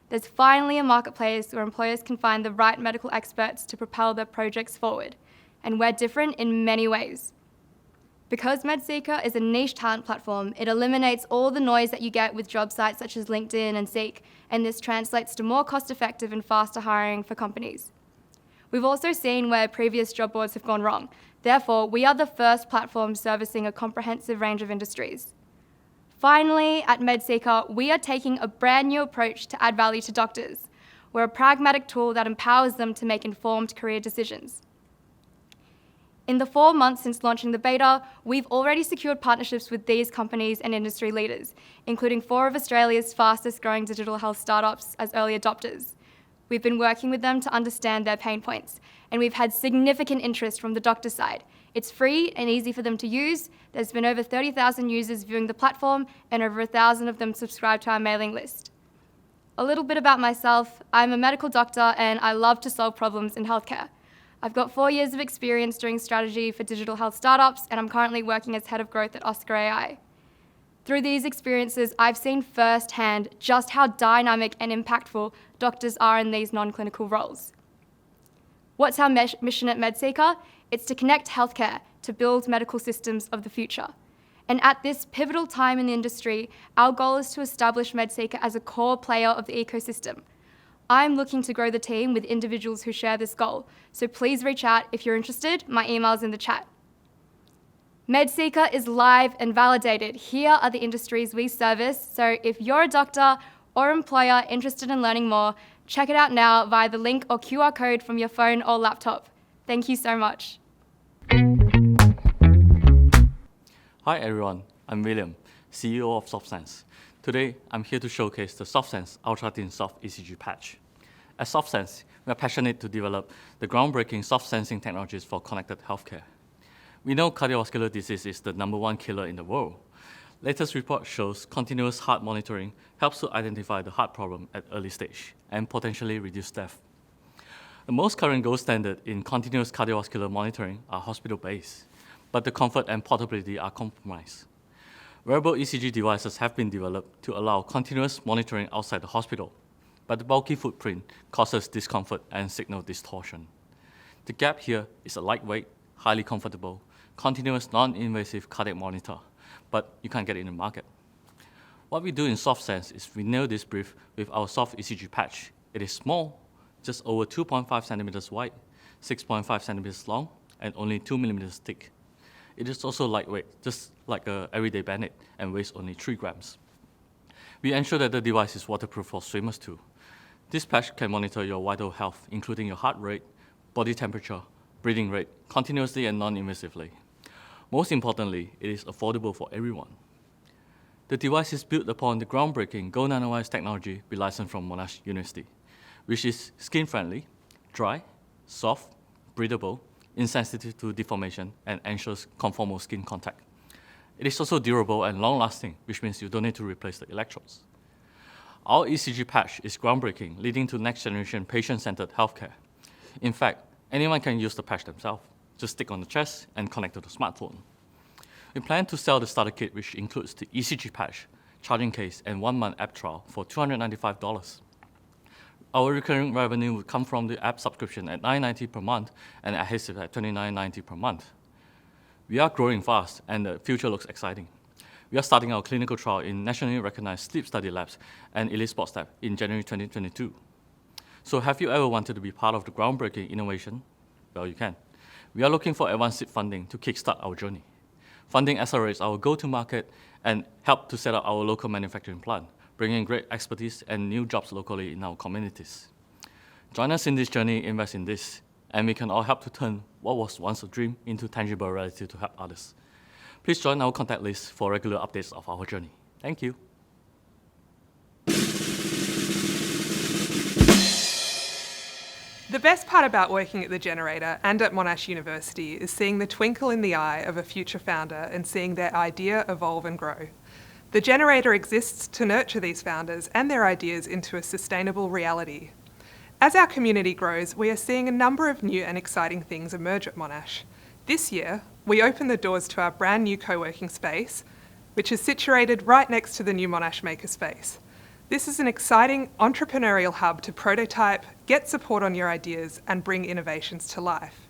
S2: There's finally a marketplace where employers can find the right medical experts to propel their projects forward, and we're different in many ways. Because Medseeker is a niche talent platform, it eliminates all the noise that you get with job sites such as LinkedIn and Seek, and this translates to more cost-effective and faster hiring for companies. We've also seen where previous job boards have gone wrong. Therefore, we are the first platform servicing a comprehensive range of industries. Finally, at Medseeker, we are taking a brand new approach to add value to doctors. We're a pragmatic tool that empowers them to make informed career decisions. In the 4 months since launching the beta, we've already secured partnerships with these companies and industry leaders, including 4 of Australia's fastest growing digital health startups as early adopters. We've been working with them to understand their pain points, and we've had significant interest from the doctor side. It's free and easy for them to use. There's been over 30,000 users viewing the platform, and over 1,000 of them subscribe to our mailing list. A little bit about myself. I'm a medical doctor, and I love to solve problems in healthcare. I've got 4 years of experience doing strategy for digital health startups, and I'm currently working as head of growth at Oscar AI. Through these experiences, I've seen firsthand just how dynamic and impactful doctors are in these non-clinical roles. What's our mission at Medseeker? It's to connect healthcare to build medical systems of the future. And at this pivotal time in the industry, our goal is to establish Medseeker as a core player of the ecosystem. I'm looking to grow the team with individuals who share this goal, so please reach out if you're interested. My email's in the chat. Medseeker is live and validated. Here are the industries we service, so if you're a doctor or employer interested in learning more, check it out now via the link or QR code from your phone or laptop. Thank you so much.
S7: Hi everyone, I'm William, CEO of SoftSense. Today, I'm here to showcase the SoftSense Ultra Thin Soft Ecg Patch. At SoftSense, we are passionate to develop the groundbreaking soft sensing technologies for connected healthcare. We know cardiovascular disease is the #1 killer in the world. Latest report shows continuous heart monitoring helps to identify the heart problem at early stage and potentially reduce death. The most current gold standard in continuous cardiovascular monitoring are hospital-based, but the comfort and portability are compromised. Wearable ECG devices have been developed to allow continuous monitoring outside the hospital, but the bulky footprint causes discomfort and signal distortion. The gap here is a lightweight, highly comfortable, continuous non-invasive cardiac monitor, but you can't get it in the market. What we do in SoftSense is we nail this brief with our soft ECG patch. It is small, just over 2.5 centimeters wide, 6.5 centimeters long, and only 2 millimeters thick. It is also lightweight, just like an everyday bandit, and weighs only 3 grams. We ensure that the device is waterproof for swimmers too. This patch can monitor your vital health, including your heart rate, body temperature, breathing rate, continuously and non-invasively. Most importantly, it is affordable for everyone. The device is built upon the groundbreaking Go Nanowires technology we licensed from Monash University, which is skin-friendly, dry, soft, breathable, insensitive to deformation, and ensures conformal skin contact. It is also durable and long-lasting, which means you don't need to replace the electrodes. Our ECG patch is groundbreaking, leading to next-generation patient-centered healthcare. In fact, anyone can use the patch themselves. Just stick on the chest and connect to the smartphone. We plan to sell the starter kit, which includes the ECG patch, charging case, and 1-month app trial for $295. Our recurring revenue will come from the app subscription at $9.90 per month and adhesive at $29.90 per month. We are growing fast, and the future looks exciting. We are starting our clinical trial in nationally recognized sleep study labs and elite sports lab in January 2022. So have you ever wanted to be part of the groundbreaking innovation? Well, you can. We are looking for advanced seed funding to kickstart our journey. Funding accelerates our go-to-market and help to set up our local manufacturing plant, bringing great expertise and new jobs locally in our communities. Join us in this journey, invest in this, and we can all help to turn what was once a dream into tangible reality to help others. Please join our contact list for regular updates of our journey. Thank you.
S8: The best part about working at the Generator and at Monash University is seeing the twinkle in the eye of a future founder and seeing their idea evolve and grow. The Generator exists to nurture these founders and their ideas into a sustainable reality. As our community grows, we are seeing a number of new and exciting things emerge at Monash. This year, we opened the doors to our brand new co-working space, which is situated right next to the new Monash Makerspace. This is an exciting entrepreneurial hub to prototype, get support on your ideas, and bring innovations to life.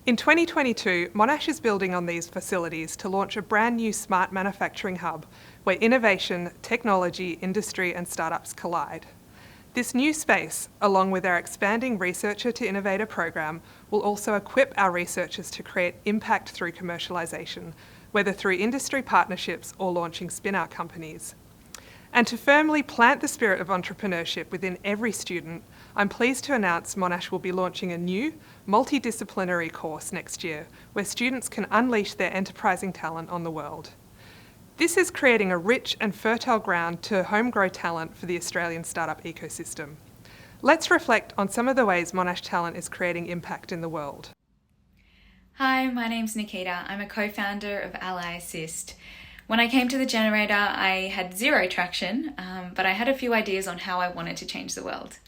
S8: In 2022, Monash is building on these facilities to launch a brand new smart manufacturing hub where innovation, technology, industry, and startups collide. This new space, along with our expanding Researcher to Innovator program, will also equip our researchers to create impact through commercialisation, whether through industry partnerships or launching spin-out companies. And to firmly plant the spirit of entrepreneurship within every student, I'm pleased to announce Monash will be launching a new, multidisciplinary course next year, where students can unleash their enterprising talent on the world. This is creating a rich and fertile ground to home-grow talent for the Australian startup ecosystem. Let's reflect on some of the ways Monash talent is creating impact in the world.
S10: Hi, my name's Nikita. I'm a co-founder of Ally Assist. When I came to the Generator, I had zero traction, but I had a few ideas on how I wanted to change the world.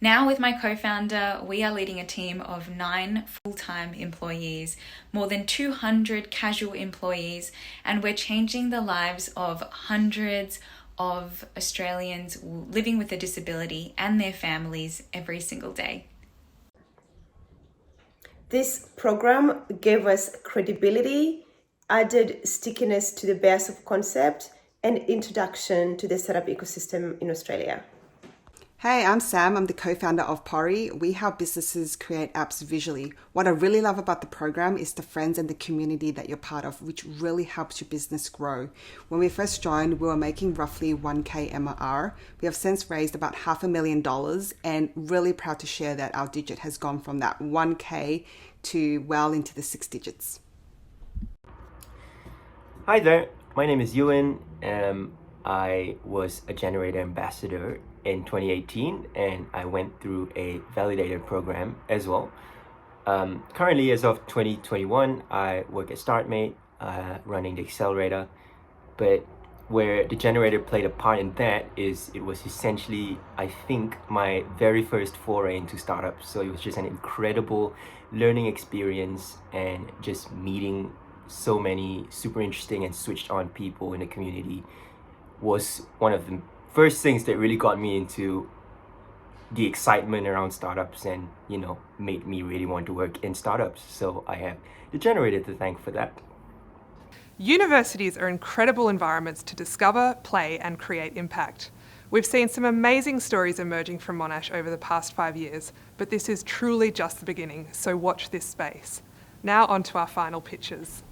S10: Now with my co-founder, we are leading a team of 9 full-time employees, more than 200 casual employees, and we're changing the lives of hundreds of Australians living with a disability and their families every single day.
S15: This program gave us credibility, added stickiness to the base of concept, and introduction to the startup ecosystem in Australia.
S19: Hey, I'm Sam. I'm the co-founder of Pori. We help businesses create apps visually. What I really love about the program is the friends and the community that you're part of, which really helps your business grow. When we first joined, we were making roughly 1K MRR. We have since raised about $500,000 and really proud to share that our digit has gone from that 1K to well into the 6 digits.
S25: Hi there, my name is Ewan. I was a Generator ambassador in 2018 and I went through a Validator program as well. Currently, as of 2021, I work at StartMate, running the Accelerator, but where the Generator played a part in that is it was essentially, I think, my very first foray into startups. So it was just an incredible learning experience and just meeting so many super interesting and switched on people in the community was one of the first things that really got me into the excitement around startups and, you know, made me really want to work in startups. So I have the Generator to thank for that.
S8: Universities are incredible environments to discover, play, and create impact. We've seen some amazing stories emerging from Monash over the past 5 years, but this is truly just the beginning, so watch this space. Now on to our final pitches.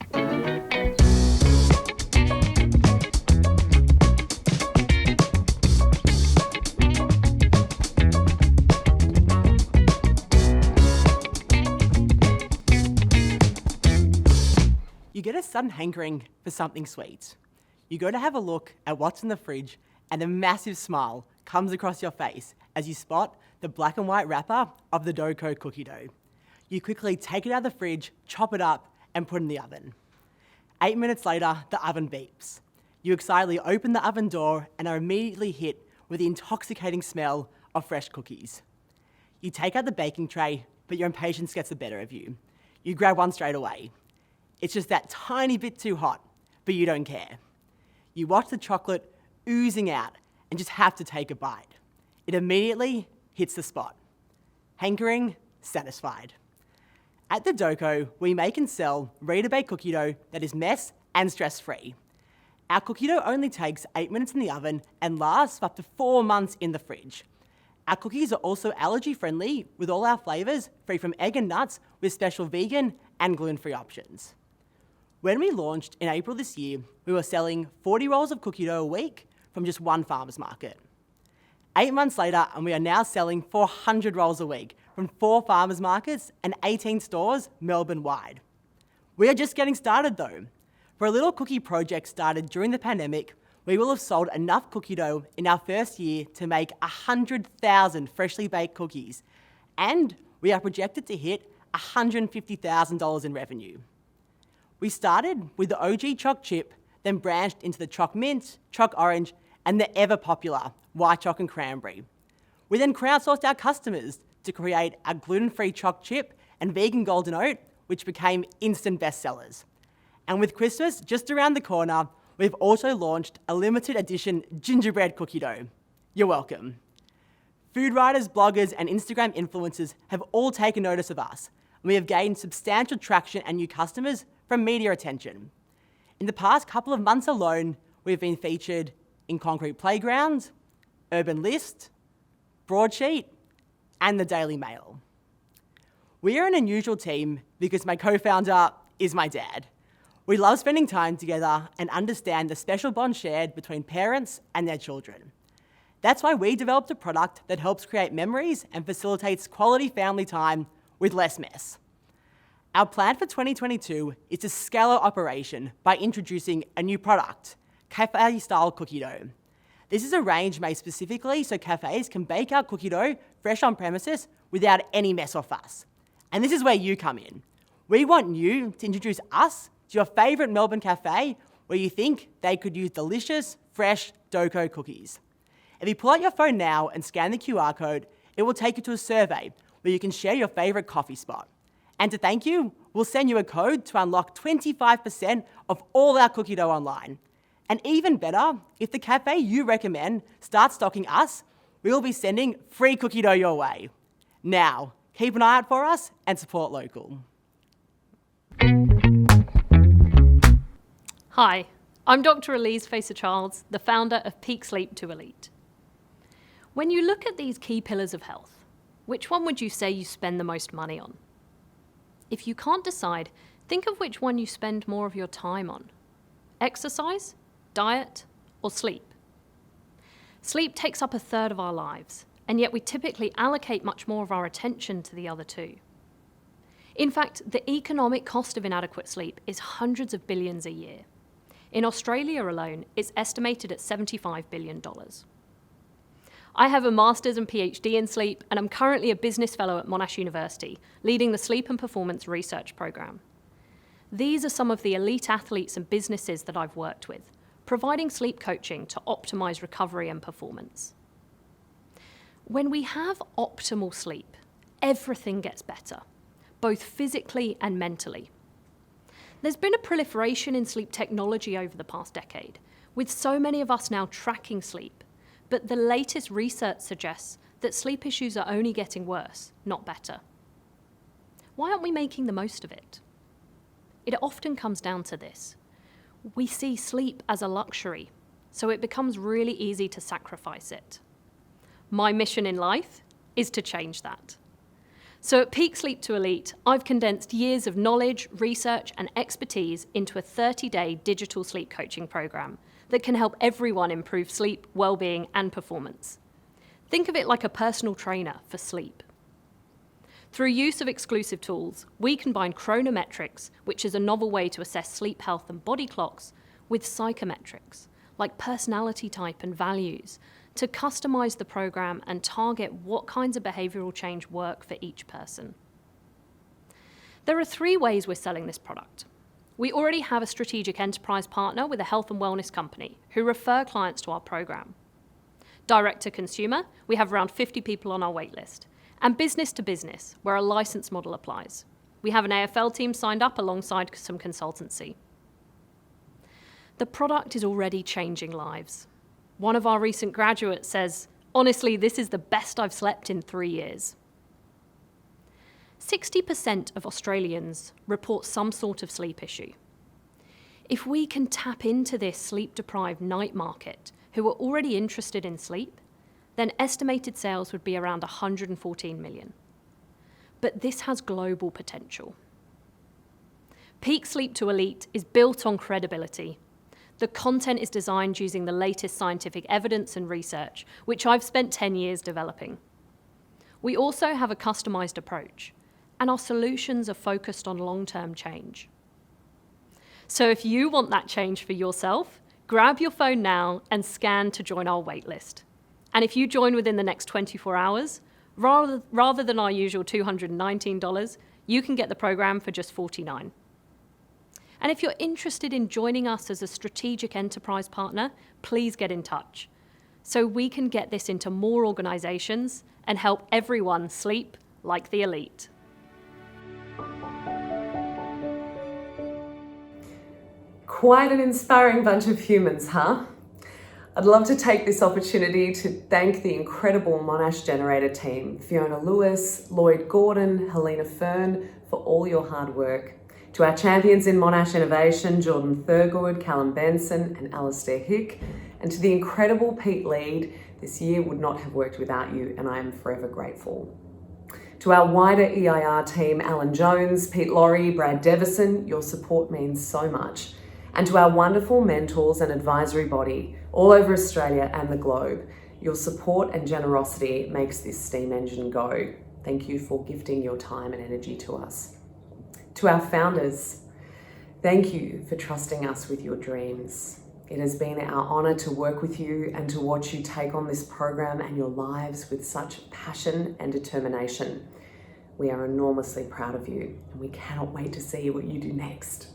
S17: You get a sudden hankering for something sweet. You go to have a look at what's in the fridge and a massive smile comes across your face as you spot the black and white wrapper of the Doco cookie dough. You quickly take it out of the fridge, chop it up, and put it in the oven. 8 minutes later, the oven beeps. You excitedly open the oven door and are immediately hit with the intoxicating smell of fresh cookies. You take out the baking tray, but your impatience gets the better of you. You grab one straight away. It's just that tiny bit too hot, but you don't care. You watch the chocolate oozing out and just have to take a bite. It immediately hits the spot. Hankering, satisfied. At the Doco, we make and sell ready-to-bake cookie dough that is mess and stress-free. Our cookie dough only takes 8 minutes in the oven and lasts for up to 4 months in the fridge. Our cookies are also allergy-friendly with all our flavours free from egg and nuts with special vegan and gluten-free options. When we launched in April this year, we were selling 40 rolls of cookie dough a week from just one farmer's market. 8 months later, and we are now selling 400 rolls a week from 4 farmers markets and 18 stores Melbourne-wide. We are just getting started though. For a little cookie project started during the pandemic, we will have sold enough cookie dough in our first year to make 100,000 freshly baked cookies, and we are projected to hit $150,000 in revenue. We started with the OG choc chip, then branched into the choc mint, choc orange, and the ever popular white choc and cranberry. We then crowdsourced our customers to create a gluten-free choc chip and vegan golden oat, which became instant bestsellers. And with Christmas just around the corner, we've also launched a limited edition gingerbread cookie dough. You're welcome. Food writers, bloggers, and Instagram influencers have all taken notice of us, and we have gained substantial traction and new customers from media attention. In the past couple of months alone, we've been featured in Concrete Playground, Urban List, Broadsheet, and the Daily Mail. We are an unusual team because my co-founder is my dad. We love spending time together and understand the special bond shared between parents and their children. That's why we developed a product that helps create memories and facilitates quality family time with less mess. Our plan for 2022 is to scale our operation by introducing a new product, cafe-style cookie dough. This is a range made specifically so cafes can bake our cookie dough fresh on premises without any mess or fuss. And this is where you come in. We want you to introduce us to your favourite Melbourne cafe where you think they could use delicious, fresh Doco cookies. If you pull out your phone now and scan the QR code, it will take you to a survey where you can share your favourite coffee spot. And to thank you, we'll send you a code to unlock 25% of all our cookie dough online. And even better, if the cafe you recommend starts stocking us, we'll be sending free cookie dough your way. Now, keep an eye out for us and support local.
S14: Hi, I'm Dr. Elise Facer-Childs, the founder of Peak Sleep to Elite. When you look at these key pillars of health, which one would you say you spend the most money on? If you can't decide, think of which one you spend more of your time on. Exercise, diet, or sleep? Sleep takes up 1/3 of our lives, and yet we typically allocate much more of our attention to the other 2. In fact, the economic cost of inadequate sleep is hundreds of billions a year. In Australia alone, it's estimated at $75 billion. I have a master's and PhD in sleep, and I'm currently a business fellow at Monash University, leading the Sleep and Performance Research Program. These are some of the elite athletes and businesses that I've worked with, providing sleep coaching to optimize recovery and performance. When we have optimal sleep, everything gets better, both physically and mentally. There's been a proliferation in sleep technology over the past decade, with so many of us now tracking sleep, but the latest research suggests that sleep issues are only getting worse, not better. Why aren't we making the most of it? It often comes down to this. We see sleep as a luxury, so it becomes really easy to sacrifice it. My mission in life is to change that. So at Peak Sleep to Elite, I've condensed years of knowledge, research, and expertise into a 30-day digital sleep coaching program that can help everyone improve sleep, well-being, and performance. Think of it like a personal trainer for sleep. Through use of exclusive tools, we combine chronometrics, which is a novel way to assess sleep health and body clocks, with psychometrics, like personality type and values, to customize the program and target what kinds of behavioral change work for each person. There are 3 ways we're selling this product. We already have a strategic enterprise partner with a health and wellness company who refer clients to our program. Direct to consumer, we have around 50 people on our waitlist. And business to business, where a license model applies. We have an AFL team signed up alongside some consultancy. The product is already changing lives. One of our recent graduates says, "Honestly, this is the best I've slept in 3 years." 60% of Australians report some sort of sleep issue. If we can tap into this sleep-deprived night market who are already interested in sleep, then estimated sales would be around 114 million. But this has global potential. Peak Sleep to Elite is built on credibility. The content is designed using the latest scientific evidence and research, which I've spent 10 years developing. We also have a customised approach, and our solutions are focused on long-term change. So if you want that change for yourself, grab your phone now and scan to join our waitlist. And if you join within the next 24 hours, rather than our usual $219, you can get the program for just $49. And if you're interested in joining us as a strategic enterprise partner, please get in touch so we can get this into more organizations and help everyone sleep like the elite.
S18: Quite an inspiring bunch of humans, huh? I'd love to take this opportunity to thank the incredible Monash Generator team, Fiona Lewis, Lloyd Gordon, Helena Fern, for all your hard work. To our champions in Monash Innovation, Jordan Thurgood, Callum Benson and Alistair Hick, and to the incredible Pete Lead, this year would not have worked without you and I am forever grateful. To our wider EIR team, Alan Jones, Pete Laurie, Brad Devison, your support means so much. And to our wonderful mentors and advisory body all over Australia and the globe, your support and generosity makes this steam engine go. Thank you for gifting your time and energy to us. To our founders, thank you for trusting us with your dreams. It has been our honour to work with you and to watch you take on this program and your lives with such passion and determination. We are enormously proud of you and we cannot wait to see what you do next.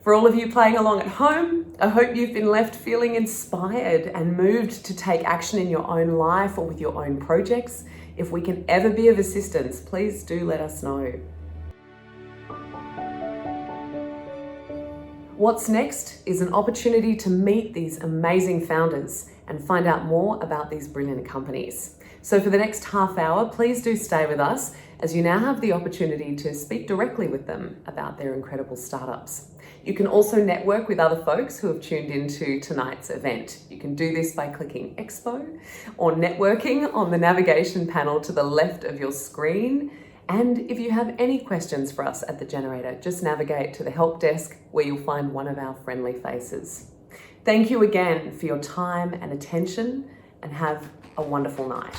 S18: For all of you playing along at home, I hope you've been left feeling inspired and moved to take action in your own life or with your own projects. If we can ever be of assistance, please do let us know. What's next is an opportunity to meet these amazing founders and find out more about these brilliant companies. So for the next half hour, please do stay with us as you now have the opportunity to speak directly with them about their incredible startups. You can also network with other folks who have tuned into tonight's event. You can do this by clicking Expo or networking on the navigation panel to the left of your screen. And if you have any questions for us at the Generator, just navigate to the help desk where you'll find one of our friendly faces. Thank you again for your time and attention and have a wonderful night.